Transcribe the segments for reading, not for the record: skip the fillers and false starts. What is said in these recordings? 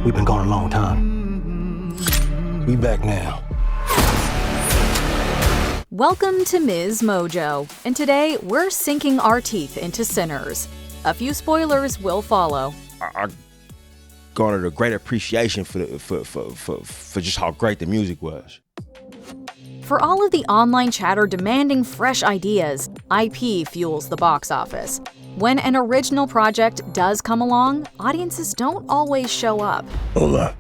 We've been gone a long time. We back now. Welcome to MsMojo, and today we're sinking our teeth into Sinners. A few spoilers will follow. I garnered a great appreciation for just how great the music was. For all of the online chatter demanding fresh ideas, IP fuels the box office. When an original project does come along, audiences don't always show up. Hola.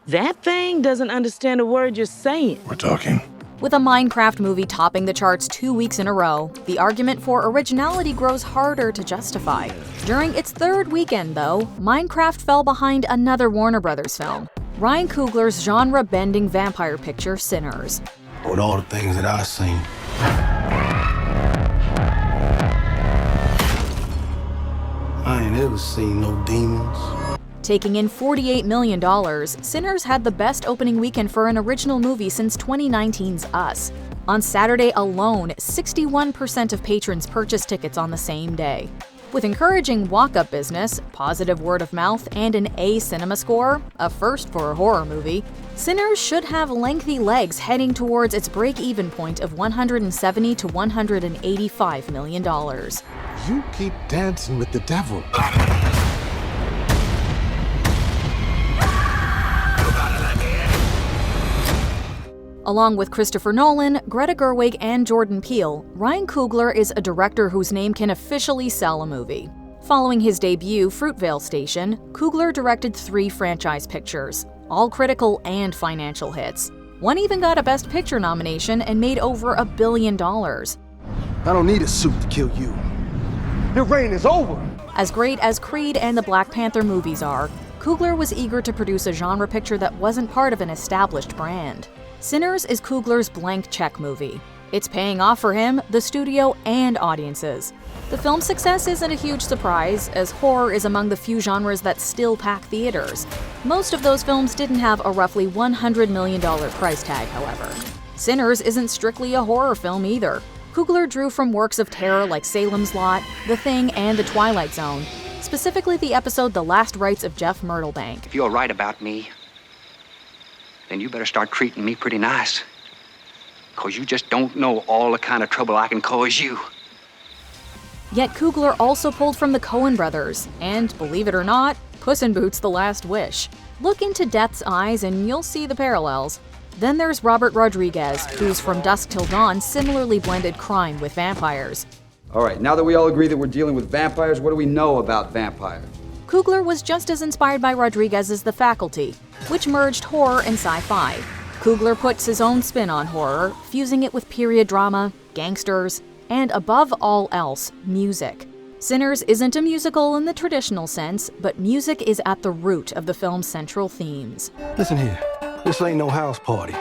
That thing doesn't understand a word you're saying. We're talking. With a Minecraft movie topping the charts 2 weeks in a row, the argument for originality grows harder to justify. During its third weekend, though, Minecraft fell behind another Warner Brothers film, Ryan Coogler's genre-bending vampire picture, Sinners. With all the things that I've seen, I ain't ever seen no demons. Taking in $48 million, Sinners had the best opening weekend for an original movie since 2019's Us. On Saturday alone, 61% of patrons purchased tickets on the same day. With encouraging walk-up business, positive word of mouth, and an A CinemaScore, a first for a horror movie, Sinners should have lengthy legs heading towards its break-even point of $170 to $185 million. You keep dancing with the devil. Along with Christopher Nolan, Greta Gerwig, and Jordan Peele, Ryan Coogler is a director whose name can officially sell a movie. Following his debut, Fruitvale Station, Coogler directed 3 franchise pictures, all critical and financial hits. One even got a Best Picture nomination and made over $1 billion. I don't need a suit to kill you. Your reign is over. As great as Creed and the Black Panther movies are, Coogler was eager to produce a genre picture that wasn't part of an established brand. Sinners is Coogler's blank check movie. It's paying off for him, the studio, and audiences. The film's success isn't a huge surprise, as horror is among the few genres that still pack theaters. Most of those films didn't have a roughly $100 million price tag, however. Sinners isn't strictly a horror film either. Coogler drew from works of terror like Salem's Lot, The Thing, and The Twilight Zone, specifically the episode The Last Rites of Jeff Myrtlebank. If you're right about me, then you better start treating me pretty nice. 'Cause you just don't know all the kind of trouble I can cause you. Yet Coogler also pulled from the Coen brothers, and, believe it or not, Puss in Boots: The Last Wish. Look into Death's Eyes and you'll see the parallels. Then there's Robert Rodriguez, whose From Dusk Till Dawn similarly blended crime with vampires. All right, now that we all agree that we're dealing with vampires, what do we know about vampires? Coogler was just as inspired by Rodriguez's The Faculty, which merged horror and sci-fi. Coogler puts his own spin on horror, fusing it with period drama, gangsters, and above all else, music. Sinners isn't a musical in the traditional sense, but music is at the root of the film's central themes. Listen here, this ain't no house party.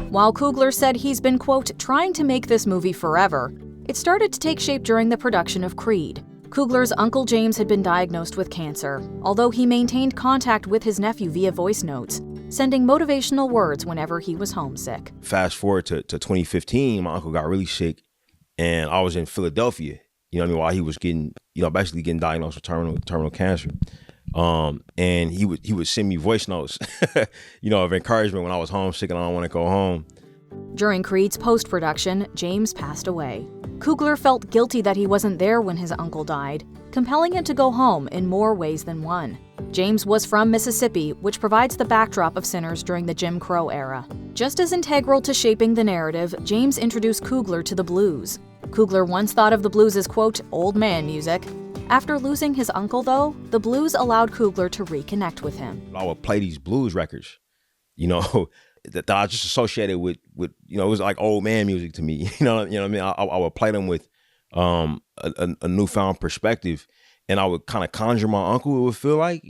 While Coogler said he's been, quote, trying to make this movie forever, it started to take shape during the production of Creed. Coogler's uncle James had been diagnosed with cancer, although he maintained contact with his nephew via voice notes, sending motivational words whenever he was homesick. Fast forward to 2015, my uncle got really sick, and I was in Philadelphia, while he was getting, basically getting diagnosed with terminal cancer. And he would send me voice notes, of encouragement when I was homesick and I don't want to go home. During Creed's post-production, James passed away. Coogler felt guilty that he wasn't there when his uncle died, compelling him to go home in more ways than one. James was from Mississippi, which provides the backdrop of Sinners during the Jim Crow era. Just as integral to shaping the narrative, James introduced Coogler to the blues. Coogler once thought of the blues as, quote, old man music. After losing his uncle, though, the blues allowed Coogler to reconnect with him. I would play these blues records, that I just associated with it was like old man music to me. You know what I mean? I would play them with a newfound perspective, and I would kind of conjure my uncle, it would feel like,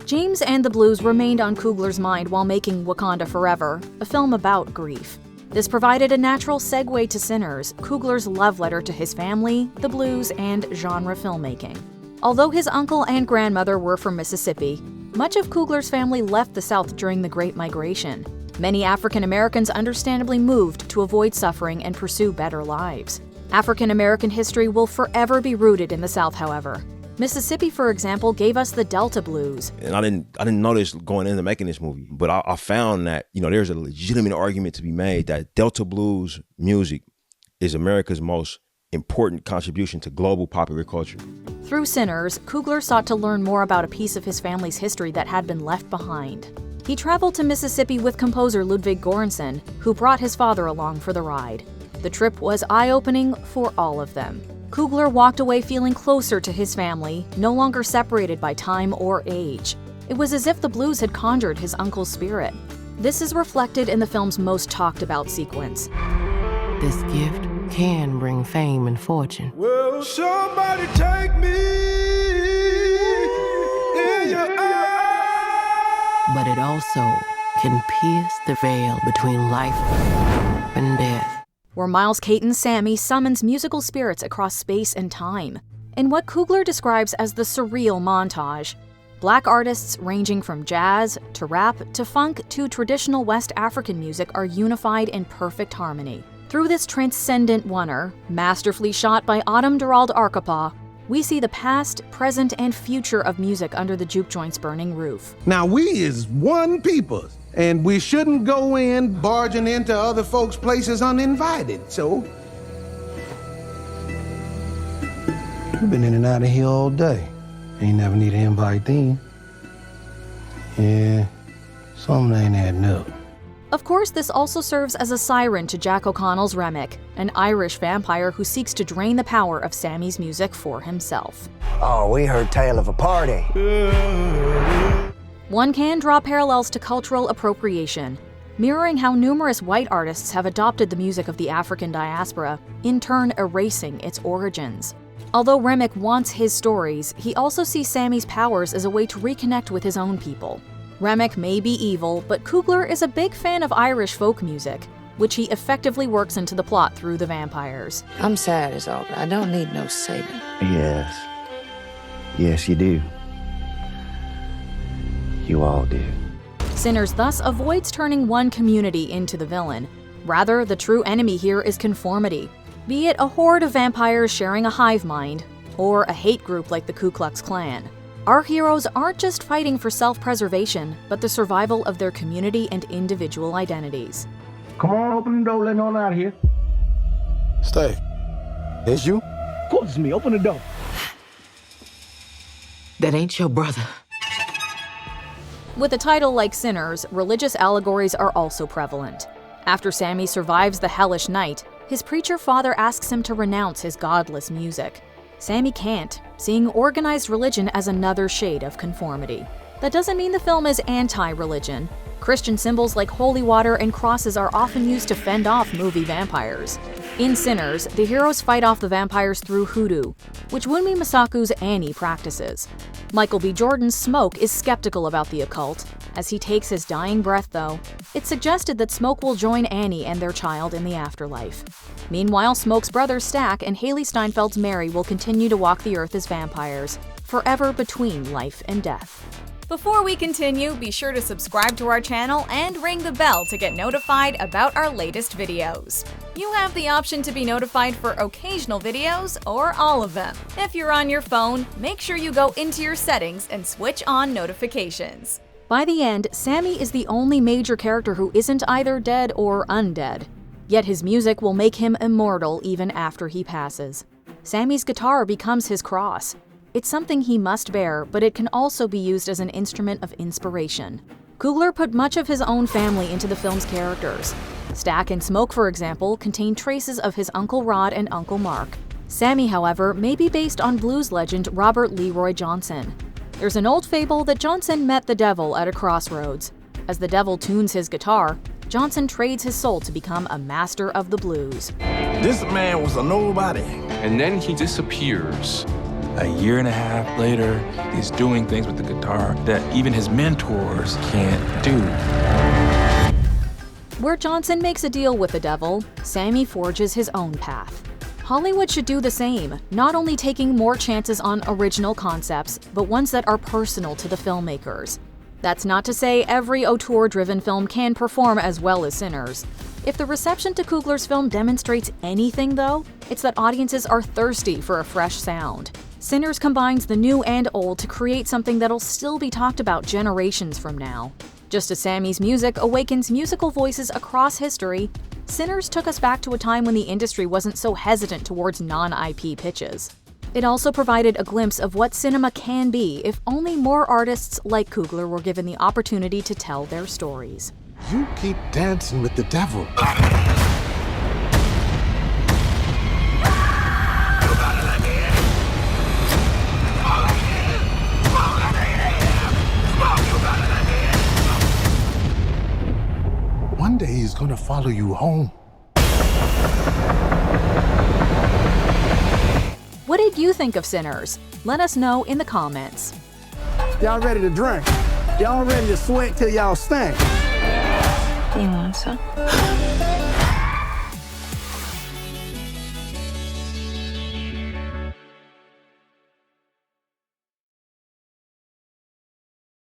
James and the blues remained on Coogler's mind while making Wakanda Forever, a film about grief. This provided a natural segue to Sinners, Coogler's love letter to his family, the blues, and genre filmmaking. Although his uncle and grandmother were from Mississippi, much of Coogler's family left the South during the Great Migration. Many African Americans understandably moved to avoid suffering and pursue better lives. African American history will forever be rooted in the South, however. Mississippi, for example, gave us the Delta blues. And I didn't know this going into making this movie, but I found that, there's a legitimate argument to be made that Delta blues music is America's most important contribution to global popular culture. Through Sinners, Coogler sought to learn more about a piece of his family's history that had been left behind. He traveled to Mississippi with composer Ludwig Göransson, who brought his father along for the ride. The trip was eye-opening for all of them. Coogler walked away feeling closer to his family, no longer separated by time or age. It was as if the blues had conjured his uncle's spirit. This is reflected in the film's most talked about sequence. This gift can bring fame and fortune. Will somebody take me in your eyes? But it also can pierce the veil between life and death. Where Miles Caton's Sammy summons musical spirits across space and time. In what Coogler describes as the surreal montage, Black artists ranging from jazz to rap to funk to traditional West African music are unified in perfect harmony. Through this transcendent wonder, masterfully shot by Autumn Durald Arkapaw, we see the past, present, and future of music under the juke joint's burning roof. Now we is one people, and we shouldn't go in barging into other folks' places uninvited, so we've been in and out of here all day. Ain't never need an invite then. Yeah, something ain't adding up. Of course, this also serves as a siren to Jack O'Connell's Remick, an Irish vampire who seeks to drain the power of Sammy's music for himself. Oh, we heard tale of a party. One can draw parallels to cultural appropriation, mirroring how numerous white artists have adopted the music of the African diaspora, in turn erasing its origins. Although Remick wants his stories, he also sees Sammy's powers as a way to reconnect with his own people. Remick may be evil, but Coogler is a big fan of Irish folk music, which he effectively works into the plot through the vampires. I'm sad as all, but I don't need no saving. Yes. Yes, you do. You all do. Sinners thus avoids turning one community into the villain. Rather, the true enemy here is conformity. Be it a horde of vampires sharing a hive mind, or a hate group like the Ku Klux Klan. Our heroes aren't just fighting for self-preservation, but the survival of their community and individual identities. Come on, open the door, let on out of here. Stay. It's you? Of course it's me, open the door. That ain't your brother. With a title like Sinners, religious allegories are also prevalent. After Sammy survives the hellish night, his preacher father asks him to renounce his godless music. Sammy can't, seeing organized religion as another shade of conformity. That doesn't mean the film is anti-religion. Christian symbols like holy water and crosses are often used to fend off movie vampires. In Sinners, the heroes fight off the vampires through hoodoo, which Wunmi Masaku's Annie practices. Michael B. Jordan's Smoke is skeptical about the occult. As he takes his dying breath, though, it's suggested that Smoke will join Annie and their child in the afterlife. Meanwhile, Smoke's brother Stack and Haley Steinfeld's Mary will continue to walk the earth as vampires, forever between life and death. Before we continue, be sure to subscribe to our channel and ring the bell to get notified about our latest videos. You have the option to be notified for occasional videos or all of them. If you're on your phone, make sure you go into your settings and switch on notifications. By the end, Sammy is the only major character who isn't either dead or undead. Yet his music will make him immortal even after he passes. Sammy's guitar becomes his cross. It's something he must bear, but it can also be used as an instrument of inspiration. Coogler put much of his own family into the film's characters. Stack and Smoke, for example, contain traces of his Uncle Rod and Uncle Mark. Sammy, however, may be based on blues legend Robert Leroy Johnson. There's an old fable that Johnson met the devil at a crossroads. As the devil tunes his guitar, Johnson trades his soul to become a master of the blues. This man was a nobody. And then he disappears. A year and a half later, he's doing things with the guitar that even his mentors can't do. Where Johnson makes a deal with the devil, Sammy forges his own path. Hollywood should do the same, not only taking more chances on original concepts, but ones that are personal to the filmmakers. That's not to say every auteur-driven film can perform as well as Sinners. If the reception to Coogler's film demonstrates anything, though, it's that audiences are thirsty for a fresh sound. Sinners combines the new and old to create something that'll still be talked about generations from now. Just as Sammy's music awakens musical voices across history, Sinners took us back to a time when the industry wasn't so hesitant towards non-IP pitches. It also provided a glimpse of what cinema can be if only more artists like Coogler were given the opportunity to tell their stories. You keep dancing with the devil. One day he's gonna follow you home. What did you think of Sinners? Let us know in the comments. Y'all ready to drink? Y'all ready to sweat till y'all stink? You want some?